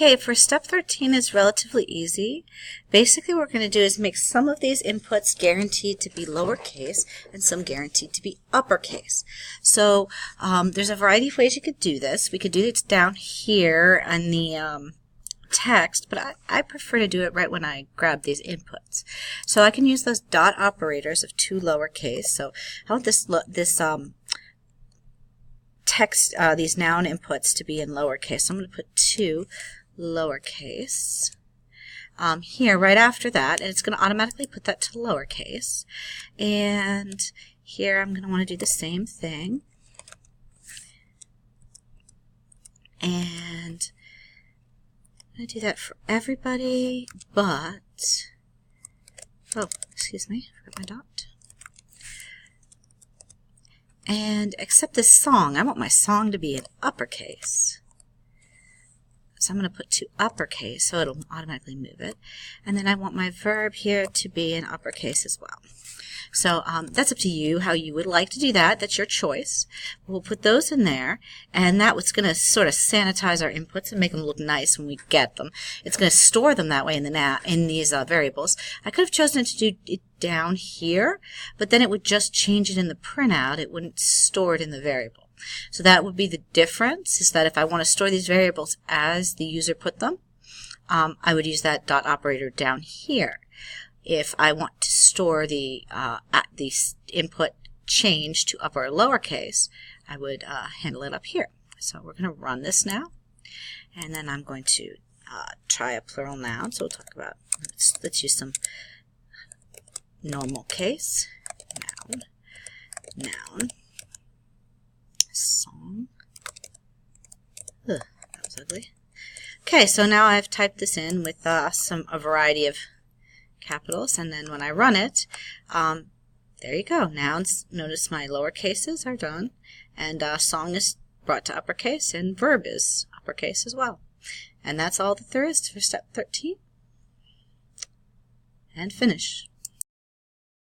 Okay, for step 13 is relatively easy. Basically what we're going to do is make some of these inputs guaranteed to be lowercase and some guaranteed to be uppercase. So there's a variety of ways you could do this. We could do it down here on the text, but I prefer to do it right when I grab these inputs. So I can use those dot operators of two lowercase. So I want this text, these noun inputs to be in lowercase. So I'm going to put 2 lowercase here right after that, and it's going to automatically put that to lowercase. And here I'm going to want to do the same thing. And I'm going to do that for everybody but, oh, excuse me, I forgot my dot. And except this song, I want my song to be in uppercase. So I'm going to put 2 uppercase so it'll automatically move it. And then I want my verb here to be in uppercase as well. So that's up to you how you would like to do that. That's your choice. We'll put those in there, and that's going to sort of sanitize our inputs and make them look nice when we get them. It's going to store them that way in these variables. I could have chosen to do it down here, but then it would just change it in the printout. It wouldn't store it in the variable. So that would be the difference, is that if I want to store these variables as the user put them, I would use that dot operator down here. If I want to store the input change to upper or lowercase, I would handle it up here. So we're going to run this now, and then I'm going to try a plural noun. So we'll talk about, let's use some normal case, noun, song. Ugh, that was ugly. Okay, so now I've typed this in with a variety of capitals, and then when I run it, there you go. Nouns, notice my lower cases are done, and song is brought to uppercase, and verb is uppercase as well. And that's all that there is for step 13. And finish.